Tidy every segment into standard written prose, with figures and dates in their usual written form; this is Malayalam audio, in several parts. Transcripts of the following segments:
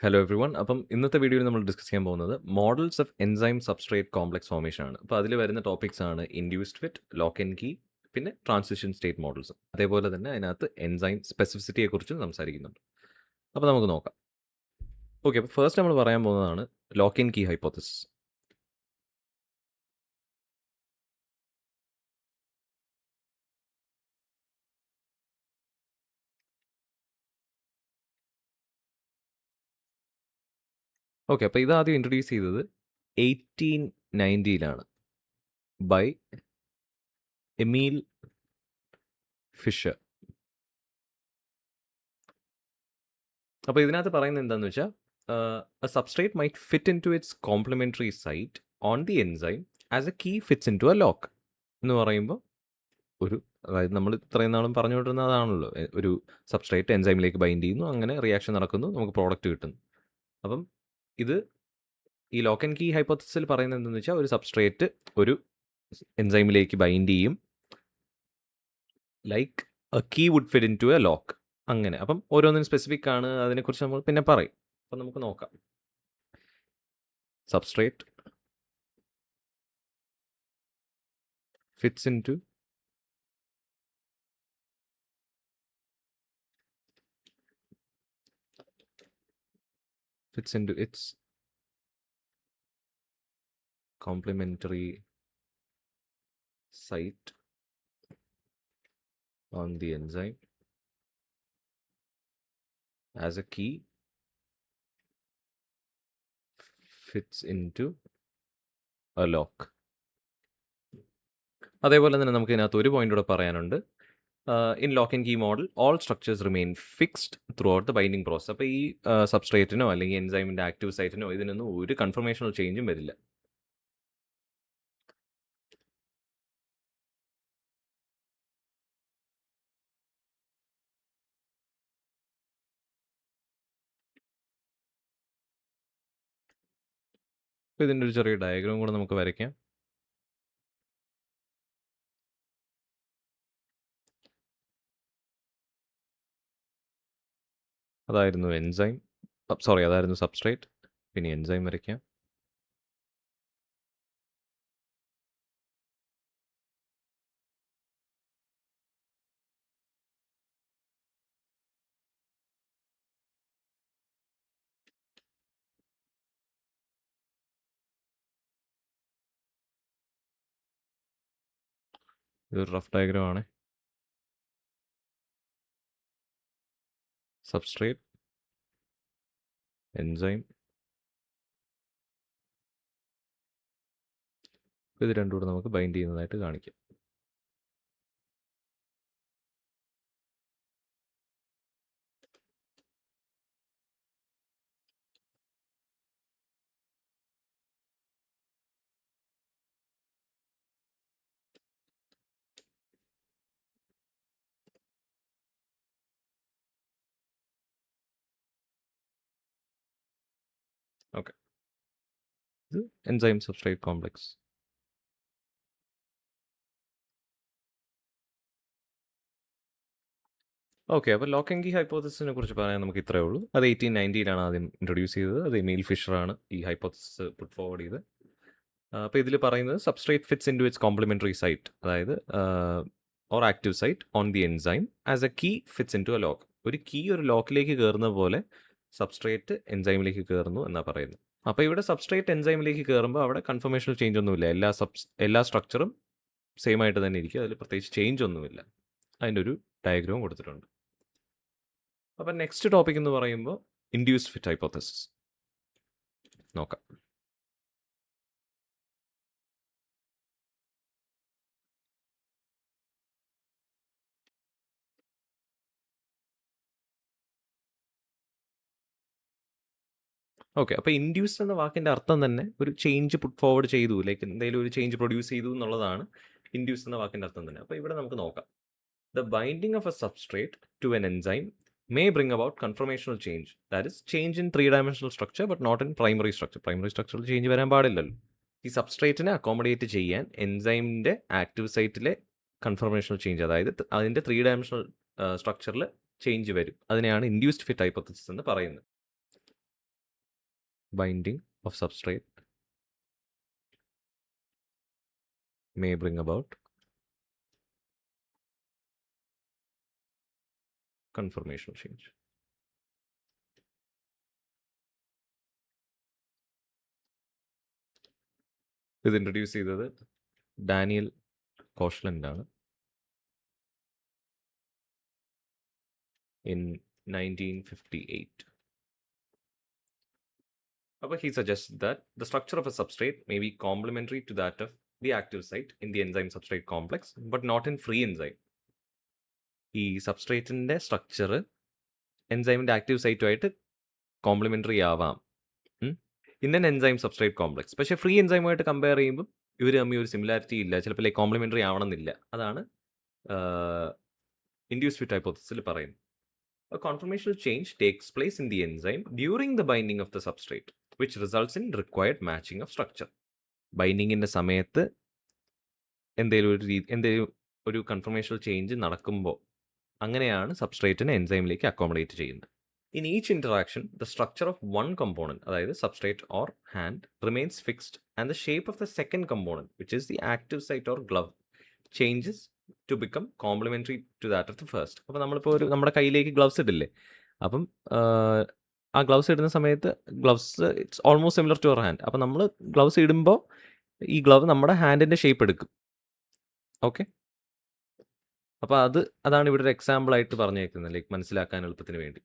Hello every one. അപ്പം ഇന്നത്തെ വീഡിയോയിൽ നമ്മൾ ഡിസ്കസ് ചെയ്യാൻ പോകുന്നത് models of enzyme substrate complex formation ആണ്. അപ്പോൾ അതിൽ വരുന്ന ടോപ്പിക്സ് ആണ് induced fit, lock and key, പിന്നെ ട്രാൻസിഷൻ സ്റ്റേറ്റ് മോഡൽസ്. അതേപോലെ തന്നെ അതിനകത്ത് എൻസൈം സ്പെസിഫിസിറ്റിയെ കുറിച്ച് സംസാരിക്കുന്നുണ്ട്. അപ്പോൾ നമുക്ക് നോക്കാം. ഓക്കെ, അപ്പോൾ ഫസ്റ്റ് നമ്മൾ പറയാൻ പോകുന്നതാണ് lock and key hypothesis. Okay, അപ്പോൾ ഇത് ആദ്യം ഇൻട്രൊഡ്യൂസ് ചെയ്തത് 1890 ബൈ എമീൽ ഫിഷർ. അപ്പോൾ ഇതിനകത്ത് പറയുന്നത് എന്താണെന്ന് വെച്ചാൽ a substrate might fit into its complementary site on the enzyme as a key fits into a lock എന്ന് പറയുമ്പോൾ അതായത് നമ്മൾ ഇത്രയും നാളും പറഞ്ഞുകൊണ്ടിരുന്നത് അതാണല്ലോ. ഒരു സബ്സ്ട്രേറ്റ് എൻസൈമിലേക്ക് ബൈൻഡ് ചെയ്യുന്നു, അങ്ങനെ റിയാക്ഷൻ നടക്കുന്നു, നമുക്ക് പ്രോഡക്റ്റ് കിട്ടുന്നു. അപ്പം ഇത് ഈ ലോക്ക് ആൻഡ് കീ ഹൈപ്പോത്തസിസിൽ പറയുന്നത് എന്താണെന്ന് വെച്ചാൽ ഒരു സബ്സ്ട്രേറ്റ് ഒരു എൻസൈമിലേക്ക് ബൈൻഡ് ചെയ്യും, like a key would fit into a lock. അങ്ങനെ അപ്പം ഓരോന്നിനും സ്പെസിഫിക് ആണ്, അതിനെക്കുറിച്ച് നമ്മൾ പിന്നെ പറയും. അപ്പം നമുക്ക് നോക്കാം. Substrate fits into its complementary site on the enzyme as a key fits into a lock. അതേപോലെ തന്നെ നമുക്ക് ഇതിനകത്ത് ഒരു പോയിന്റ് കൂടെ പറയാനുണ്ട്. In lock and key model all structures remain fixed throughout the binding process. അപ്പോൾ ഈ സബ്സ്ട്രേറ്റിനോ അല്ലെങ്കിൽ എൻസൈമിൻ്റെ ആക്റ്റീവ് സൈറ്റിനോ ഇതിനൊന്നും ഒരു കൺഫർമേഷണൽ ചേഞ്ചും വരില്ല. അപ്പോൾ ഇതിൻ്റെ ഒരു ചെറിയ ഡയഗ്രാം കൂടെ നമുക്ക് വരയ്ക്കാം. അതായിരുന്നു സബ്സ്ട്രേറ്റ്. പിന്നെ എൻസൈം വരയ്ക്കാം. ഇതൊരു റഫ് ഡയഗ്രാം ആണ്. സബ്സ്ട്രേറ്റ്, എൻസൈം, ഇത് രണ്ടും കൂടെ നമുക്ക് ബൈൻഡ് ചെയ്യുന്നതായിട്ട് കാണിക്കാം. ഓക്കെ, ഇത് എൻസൈം സബ്സ്ട്രേറ്റ് കോംപ്ലക്സ്. ഓക്കെ, അപ്പോൾ ലോക്ക് ആൻഡ് കീ ഹൈപ്പോത്തസിസിനെ കുറിച്ച് പറയാൻ നമുക്ക് ഇത്രയേ ഉള്ളൂ. അത് 1890 ആദ്യം ഇൻട്രൊഡ്യൂസ് ചെയ്തത്. അത് എമീൽ ഫിഷറാണ് ഈ ഹൈപ്പോത്തസിസ് പുട്ട് ഫോർവേഡ് ചെയ്തത്. അപ്പോൾ ഇതിൽ പറയുന്നത് substrate fits into its complementary site, അതായത് or active site on the enzyme as a key fits into a lock. ഒരു കീ ഒരു ലോക്കിലേക്ക് കയറുന്ന പോലെ സബ്സ്ട്രേറ്റ് എൻസൈമിലേക്ക് കയറുന്നു എന്നാണ് പറയുന്നത്. അപ്പോൾ ഇവിടെ സബ്സ്ട്രേറ്റ് എൻസൈമിലേക്ക് കയറുമ്പോൾ അവിടെ കൺഫർമേഷണൽ ചേഞ്ച് ഒന്നുമില്ല. എല്ലാ സ്ട്രക്ചറും സെയിം ആയിട്ട് തന്നെ ഇരിക്കും. അതിൽ പ്രത്യേകിച്ച് ചേഞ്ച് ഒന്നുമില്ല. അതിൻ്റെ ഒരു ഡയഗ്രാം കൊടുത്തിട്ടുണ്ട്. അപ്പം നെക്സ്റ്റ് ടോപ്പിക് എന്ന് പറയുമ്പോൾ ഇൻഡ്യൂസ്ഡ് ഫിറ്റ് ഹൈപ്പോത്തസിസ് നോക്കാം. ഓക്കെ, അപ്പോൾ ഇൻഡ്യൂസ്ഡ് എന്ന വാക്കിൻ്റെ അർത്ഥം തന്നെ ഒരു ചേഞ്ച് പുട്ട് ഫോർവേഡ് ചെയ്തു, ലൈക്ക് എന്തെങ്കിലും ഒരു ചേഞ്ച് പ്രൊഡ്യൂസ് ചെയ്തു എന്നുള്ളതാണ് ഇൻഡ്യൂസ്ഡ് എന്ന വാക്കിൻ്റെ അർത്ഥം തന്നെ. അപ്പോൾ ഇവിടെ നമുക്ക് നോക്കാം. The binding of a substrate to an enzyme may bring about conformational change, that is change in 3-dimensional structure but not in primary structure. Primary സ്ട്രക്ചറിൽ ചേഞ്ച് വരാൻ പാടില്ലല്ലോ. ഈ സബ്സ്ട്രേറ്റിനെ അക്കോമഡേറ്റ് ചെയ്യാൻ എൻസൈമിൻ്റെ ആക്റ്റീവ് സൈറ്റിലെ കൺഫർമേഷണൽ ചേഞ്ച്, അതായത് അതിൻ്റെ 3-dimensional സ്ട്രക്ചറിൽ ചേഞ്ച് വരും. അതിനെയാണ് ഇൻഡ്യൂസ്ഡ് ഫിറ്റ് ഹൈപ്പോത്തസിസ് എന്ന് പറയുന്നത്. binding of substrate may bring about conformational change. ഇത് ഇൻട്രൊഡ്യൂസ് ചെയ്തത് ഡാനിയൽ കോഷ്ലൻഡ് ആണ് in 1958. But he suggests that the structure of a substrate may be complementary to that of the active site in the enzyme substrate complex, but not in free enzyme. ഈ സബ്സ്ട്രേറ്റിൻ്റെ സ്ട്രക്ചർ എൻസൈമിൻ്റെ ആക്റ്റീവ് സൈറ്റുമായിട്ട് കോംപ്ലിമെൻ്ററി ആവാം in N enzyme substrate complex. പക്ഷേ ഫ്രീ എൻസൈമുമായിട്ട് കമ്പയർ ചെയ്യുമ്പോൾ ഇവർ തമ്മിൽ ഒരു സിമിലാരിറ്റി ഇല്ല, ചിലപ്പോൾ ലൈക്ക് കോംപ്ലിമെൻ്ററി ആവണമെന്നില്ല. അതാണ് ഇൻഡ്യൂസ്ഡ് ഫിറ്റ് ഹൈപ്പോത്തസിസിൽ പറയുന്നത്. A conformational change takes place in the enzyme during the binding of the substrate, which results in required matching of structure. ബൈൻഡിങ്ങിൻ്റെ സമയത്ത് എന്തെങ്കിലും ഒരു കൺഫർമേഷണൽ ചേഞ്ച് നടക്കുമ്പോൾ അങ്ങനെയാണ് സബ്സ്ട്രേറ്റിനെ എൻസൈമിലേക്ക് അക്കോമഡേറ്റ് ചെയ്യുന്നത്. In each interaction, the structure of one component, അതായത് substrate or hand, remains fixed and the shape of the second component, which is the active site or glove, changes to become complementary to that of the first. അപ്പോൾ നമ്മളിപ്പോൾ നമ്മുടെ കയ്യിലേക്ക് ഗ്ലൗസ് ഇടില്ലേ, അപ്പം ആ ഗ്ലൗസ് ഇടുന്ന സമയത്ത് gloves it's almost similar to our hand. അപ്പോൾ നമ്മൾ ഗ്ലൗസ് ഇടുമ്പോൾ ഈ ഗ്ലവ് നമ്മുടെ ഹാൻഡിൻ്റെ ഷേപ്പ് എടുക്കും. ഓക്കെ, അപ്പോൾ അതാണ് ഇവിടെ ഒരു എക്സാമ്പിൾ ആയിട്ട് പറഞ്ഞേക്കുന്നത്, ലൈക്ക് മനസ്സിലാക്കാൻ എളുപ്പത്തിന് വേണ്ടി.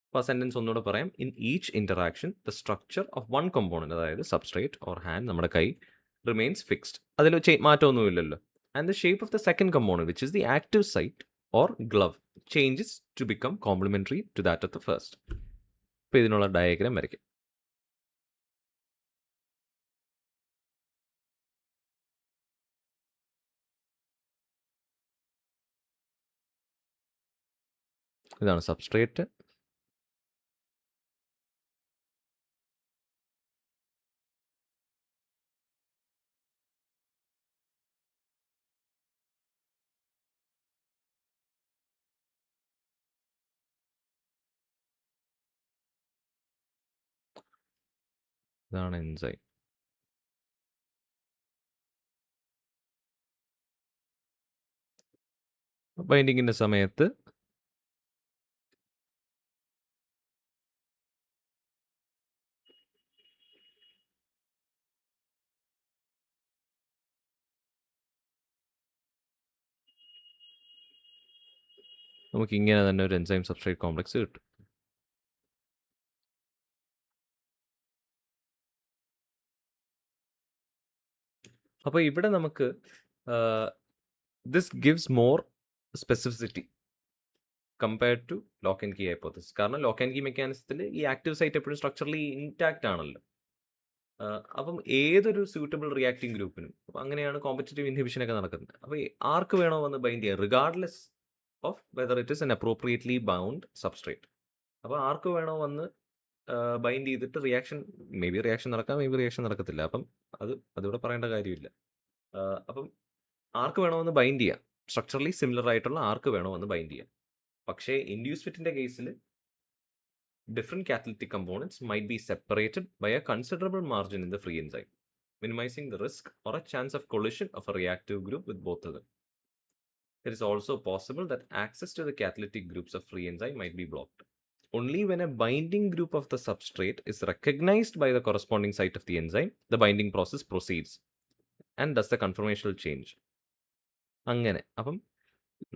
അപ്പോൾ ആ സെൻറ്റൻസ് ഒന്നുകൂടെ പറയാം. In each interaction the structure of one component, അതായത് സബ്സ്ട്രേറ്റ് ഓർ ഹാൻഡ്, നമ്മുടെ കൈ, റിമെയിൻസ് ഫിക്സ്ഡ്, അതിൽ മാറ്റമൊന്നുമില്ലല്ലോ. And the shape of the second component, which is the active site or glove, changes to become complementary to that of the first. ഇപ്പോൾ ഇതിനുള്ള ഡയഗ്രാം വരയ്ക്കാം. ഇതാണ് സബ്സ്ട്രേറ്റ്, ഇതാണ് എൻസൈം. ബൈൻഡിങ്ങിൻ്റെ സമയത്ത് നമുക്ക് ഇങ്ങനെ തന്നെ ഒരു എൻസൈം സബ്സ്ട്രേറ്റ് കോംപ്ലക്സ് കിട്ടും. അപ്പോൾ ഇവിടെ നമുക്ക് this gives more specificity compared to lock and key hypothesis. കാരണം ലോക്ക് ആൻഡ് കീ മെക്കാനിസത്തിൽ ഈ ആക്റ്റീവ് സൈറ്റ് എപ്പോഴും സ്ട്രക്ചറലി ഇൻടാക്റ്റ് ആണല്ലോ. അപ്പം ഏതൊരു സ്യൂട്ടബിൾ റിയാക്റ്റിംഗ് ഗ്രൂപ്പിനും അങ്ങനെയാണ് കോമ്പറ്റേറ്റീവ് ഇൻഹിബിഷനൊക്കെ നടക്കുന്നത്. അപ്പോൾ ആർക്ക് വേണോ വന്ന് ബൈൻഡ് ചെയ്യാം, regardless of whether it is an appropriately bound substrate. അപ്പോൾ ആർക്ക് വേണോ വന്ന് ബൈൻഡ് ചെയ്തിട്ട് മേ ബി റിയാക്ഷൻ നടക്കാം, മേ ബി റിയാക്ഷൻ നടക്കത്തില്ല. അപ്പം അതിവിടെ പറയേണ്ട കാര്യമില്ല. അപ്പം ആർക്ക് വേണോ വന്ന് ബൈൻഡ് ചെയ്യാം, സ്ട്രക്ചറലി സിമിലർ ആയിട്ടുള്ള ആർക്ക് വേണോ വന്ന് ബൈൻഡ് ചെയ്യാം. പക്ഷേ ഇൻഡ്യൂസ് ഫിറ്റിൻ്റെ കേസിൽ different catalytic components might be separated by a considerable margin in the free enzyme, minimizing the risk or a chance of collision of a reactive group with both of them. It is also possible that access to the catalytic groups of free enzyme might be blocked. Only when a binding group of the substrate is recognized by the corresponding site of the enzyme, the binding process proceeds and does the conformational change. അങ്ങനെ അപ്പം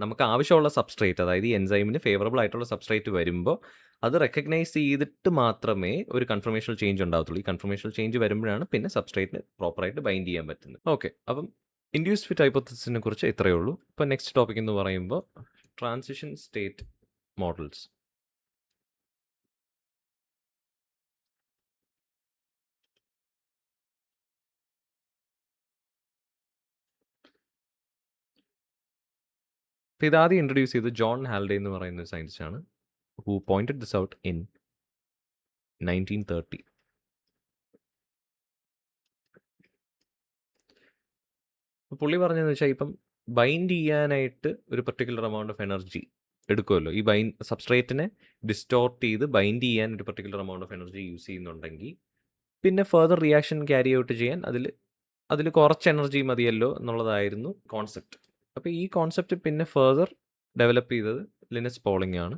നമുക്ക് ആവശ്യമുള്ള സബ്സ്ട്രേറ്റ്, അതായത് ഈ എൻസൈമിന് ഫേവറബിൾ ആയിട്ടുള്ള സബ്സ്ട്രേറ്റ് വരുമ്പോൾ അത് റെക്കഗ്നൈസ് ചെയ്തിട്ട് മാത്രമേ ഒരു കൺഫർമേഷണൽ ചേഞ്ച് ഉണ്ടാകത്തുള്ളൂ. ഈ കൺഫർമേഷണൽ ചേഞ്ച് വരുമ്പോഴാണ് പിന്നെ സബ്സ്ട്രേറ്റിന് പ്രോപ്പറായിട്ട് ബൈൻഡ് ചെയ്യാൻ പറ്റുന്നത്. ഓക്കെ, അപ്പം ഇൻഡ്യൂസ്ഡ് ഫിറ്റ് ഹൈപ്പോത്തസിസിനെ കുറിച്ച് ഇത്രയേ ഉള്ളൂ. ഇപ്പം നെക്സ്റ്റ് ടോപ്പിക് എന്ന് പറയുമ്പോൾ ട്രാൻസിഷൻ സ്റ്റേറ്റ് മോഡൽസ്. അപ്പോൾ ഇതാദ്യം ഇൻട്രൊഡ്യൂസ് ചെയ്തത് ജോൺ ഹാൽഡേ എന്ന് പറയുന്ന സയൻറ്റിസ്റ്റ് ആണ്, who pointed this out in 1930. പുള്ളി പറഞ്ഞതെന്ന് വെച്ചാൽ ഇപ്പം ബൈൻഡ് ചെയ്യാനായിട്ട് ഒരു പെർട്ടിക്കുലർ എമൗണ്ട് ഓഫ് എനർജി എടുക്കുമല്ലോ. ഈ സബ്സ്ട്രേറ്റിനെ ഡിസ്റ്റോർട്ട് ചെയ്ത് ബൈൻഡ് ചെയ്യാൻ ഒരു particular amount of energy use ചെയ്യുന്നുണ്ടെങ്കിൽ പിന്നെ ഫർദർ റിയാക്ഷൻ ക്യാരി ഔട്ട് ചെയ്യാൻ അതിൽ കുറച്ച് എനർജി മതിയല്ലോ എന്നുള്ളതായിരുന്നു കോൺസെപ്റ്റ്. അപ്പോൾ ഈ കോൺസെപ്റ്റ് പിന്നെ ഫർദർ ഡെവലപ്പ് ചെയ്തത് ലിനസ് പോളിംഗ് ആണ്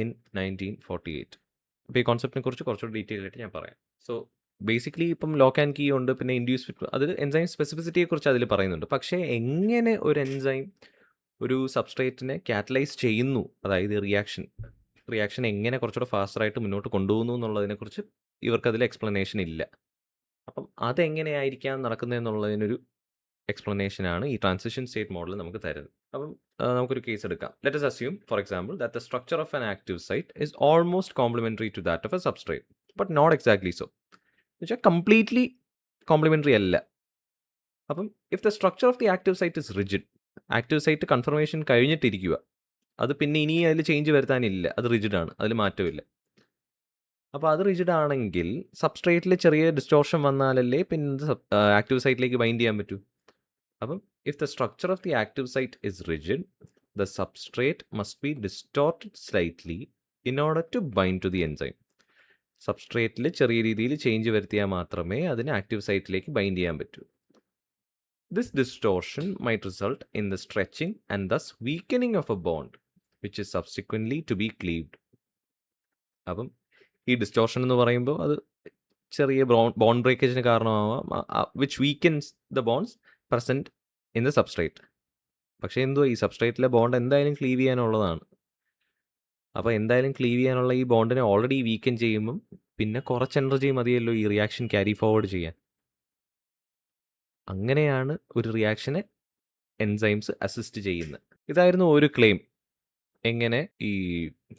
ഇൻ 1948. അപ്പോൾ ഈ കോൺസെപ്റ്റിനെ കുറിച്ച് കുറച്ചുകൂടി ഡീറ്റെയിൽ ആയിട്ട് ഞാൻ പറയാം. സോ ബേസിക്കലി ഇപ്പം ലോക്ക് ആൻഡ് കീ ഉണ്ട്, പിന്നെ ഇൻഡ്യൂസ് ഫിറ്റ്, അതിൽ എൻസൈം സ്പെസിഫിസിറ്റിയെ കുറിച്ച് അതിൽ പറയുന്നുണ്ട്. പക്ഷേ എങ്ങനെ ഒരു എൻസൈം ഒരു സബ്സ്ട്രേറ്റിനെ കാറ്റലൈസ് ചെയ്യുന്നു, അതായത് റിയാക്ഷൻ എങ്ങനെ കുറച്ചുകൂടെ ഫാസ്റ്ററായിട്ട് മുന്നോട്ട് കൊണ്ടുപോകുന്നു എന്നുള്ളതിനെക്കുറിച്ച് ഇവർക്കതിൽ എക്സ്പ്ലനേഷൻ ഇല്ല. അപ്പം അതെങ്ങനെയായിരിക്കാം നടക്കുന്നതെന്നുള്ളതിനൊരു എക്സ്പ്ലനേഷനാണ് ഈ ട്രാൻസിഷൻ സ്റ്റേറ്റ് മോഡൽ നമുക്ക് തരുന്നത്. അപ്പം നമുക്കൊരു കേസ് എടുക്കാം. Let us assume, for example, that the structure of an active site is almost complementary to that of a substrate, but not exactly so. എന്നുവെച്ചാൽ കംപ്ലീറ്റ്ലി കോംപ്ലിമെൻ്ററി അല്ല. അപ്പം if the structure of the active site is rigid, active site conformation കഴിഞ്ഞിട്ടിരിക്കുക, അത് പിന്നെ ഇനി അതിൽ ചേഞ്ച് വരുത്താനില്ല, അത് റിജിഡാണ്, അതിൽ മാറ്റമില്ല. അപ്പോൾ അത് റിജിഡ് ആണെങ്കിൽ സബ്സ്ട്രേറ്റിൽ ചെറിയ ഡിസ്റ്റോർഷൻ വന്നാലല്ലേ പിന്നെ ആക്റ്റീവ് സൈറ്റിലേക്ക് ബൈൻഡ് ചെയ്യാൻ പറ്റൂ. അപ്പം if the structure of the active site is rigid, the substrate must be distorted slightly in order to bind to the enzyme. സബ്സ്ട്രേറ്റിൽ ചെറിയ രീതിയിൽ ചേഞ്ച് വരുത്തിയാൽ മാത്രമേ അതിന് ആക്റ്റീവ് സൈറ്റിലേക്ക് ബൈൻഡ് ചെയ്യാൻ പറ്റൂ. This distortion might result in the stretching and thus weakening of a bond, which is subsequently to be cleaved. അപ്പം ഈ ഡിസ്റ്റോർഷൻ എന്ന് പറയുമ്പോൾ അത് ചെറിയ ബോണ്ട് ബ്രേക്കേജിന് കാരണമാവാം, which weakens the bonds present in the substrate. പക്ഷേ എന്തുവാ, ഈ സബ്സ്ട്രേറ്റിലെ ബോണ്ട് എന്തായാലും ക്ലീവ് ചെയ്യാനുള്ളതാണ്. അപ്പോൾ എന്തായാലും ക്ലീവ് ചെയ്യാനുള്ള ഈ ബോണ്ടിനെ ഓൾറെഡി വീക്കൻ ചെയ്യുമ്പം പിന്നെ കുറച്ച് എനർജി മതിയല്ലോ ഈ റിയാക്ഷൻ ക്യാരി ഫോർവേഡ് ചെയ്യാൻ. അങ്ങനെയാണ് ഒരു റിയാക്ഷനെ എൻസൈംസ് അസിസ്റ്റ് ചെയ്യുന്നത്. ഇതായിരുന്നു ഒരു ക്ലെയിം, എങ്ങനെ ഈ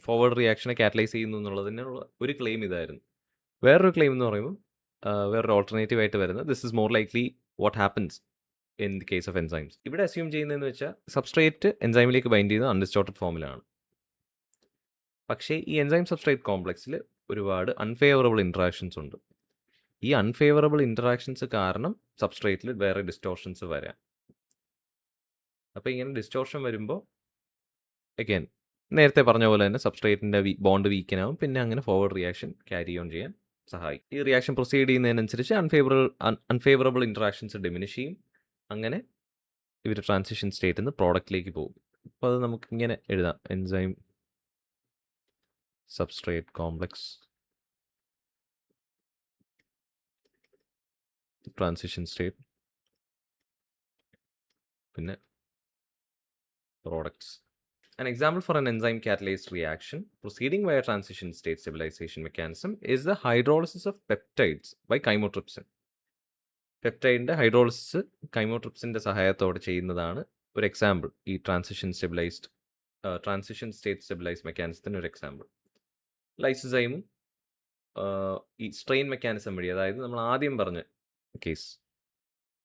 ഫോർവേഡ് റിയാക്ഷനെ കാറ്റലൈസ് ചെയ്യുന്നു എന്നുള്ളതിനുള്ള ഒരു ക്ലെയിം ഇതായിരുന്നു. വേറൊരു ക്ലെയിം എന്ന് പറയുമ്പോൾ വേറൊരു ഓൾട്ടർനേറ്റീവ് ആയിട്ട് വരുന്നത്, this is more likely what happens in the case of enzymes. ഇവിടെ അസ്യൂം ചെയ്യുന്നതെന്ന് വെച്ചാൽ സബ്സ്ട്രേറ്റ് എൻസൈമിലേക്ക് ബൈൻഡ് ചെയ്യുന്നത് അൺഡിസ്റ്റോർട്ടഡ് ഫോമിലാണ്. പക്ഷേ ഈ എൻസൈം സബ്സ്ട്രേറ്റ് കോംപ്ലക്സിൽ ഒരുപാട് അൺഫേവറബിൾ ഇൻട്രാക്ഷൻസ് ഉണ്ട്. ഈ അൺഫേവറബിൾ ഇൻട്രാക്ഷൻസ് കാരണം സബ്സ്ട്രേറ്റിൽ വേറെ ഡിസ്റ്റോർഷൻസ് വരാം. അപ്പോൾ ഇങ്ങനെ ഡിസ്റ്റോർഷൻ വരുമ്പോൾ അഗൈൻ നേരത്തെ പറഞ്ഞ പോലെ തന്നെ സബ്സ്ട്രേറ്റിൻ്റെ ബോണ്ട് വീക്കനാവും, പിന്നെ അങ്ങനെ ഫോർവേഡ് റിയാക്ഷൻ ക്യാരി ഓൺ ചെയ്യാൻ സഹായിക്കും. ഈ റിയാക്ഷൻ പ്രൊസീഡ് ചെയ്യുന്നതിനനുസരിച്ച് അൺഫേവറബിൾ ഇൻട്രാക്ഷൻസ് ഡിമിനിഷ് ചെയ്യും. അങ്ങനെ ഇവർ ട്രാൻസിഷൻ സ്റ്റേറ്റിൽ നിന്ന് പ്രോഡക്റ്റിലേക്ക് പോകും. അപ്പോൾ അത് നമുക്ക് ഇങ്ങനെ എഴുതാം, enzyme substrate complex transition state പിന്നെ products. An example for an enzyme catalyzed reaction proceeding via transition state stabilization mechanism is the hydrolysis of peptides by chymotrypsin. പെപ്റ്റൈഡിൻ്റെ ഹൈഡ്രോളിസിസ് കൈമോട്രിപ്സിൻ്റെ സഹായത്തോടെ ചെയ്യുന്നതാണ് ഒരു എക്സാമ്പിൾ, ഈ ട്രാൻസിഷൻ സ്റ്റേറ്റ് സ്റ്റെബിലൈസ് മെക്കാനിസത്തിന് ഒരു എക്സാമ്പിൾ. ലൈസോസൈമും ഈ സ്ട്രെയിൻ മെക്കാനിസം വഴി, അതായത് നമ്മൾ ആദ്യം പറഞ്ഞ കേസ്,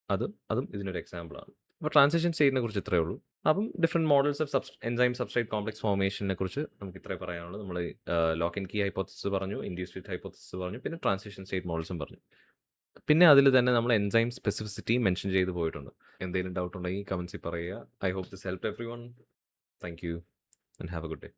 അതും ഇതിനൊരു എക്സാമ്പിളാണ്. അപ്പോൾ ട്രാൻസിഷൻ സ്റ്റേറ്റിനെ കുറിച്ച് ഇത്രയേ ഉള്ളൂ. അപ്പം different models of enzyme substrate complex ഫോർമേഷനെ കുറിച്ച് നമുക്ക് ഇത്രേ പറയാനുള്ളൂ. നമ്മൾ ലോക്ക് ആൻഡ് കീ ഹൈപ്പോത്തസിസ് പറഞ്ഞു, ഇൻഡ്യൂസ് ഫിറ്റ് ഹൈപ്പോത്തസിസ് പറഞ്ഞു, പിന്നെ ട്രാൻസിഷൻ സ്റ്റേറ്റ് മോഡൽസും പറഞ്ഞു. പിന്നെ അതിൽ തന്നെ നമ്മൾ എൻസൈം സ്പെസിഫിസിറ്റി മെൻഷൻ ചെയ്ത് പോയിട്ടുണ്ട്. എന്തെങ്കിലും ഡൗട്ട് ഉണ്ടെങ്കിൽ കമൻസിൽ പറയുക. I hope this help everyone. Thank you and have a good day.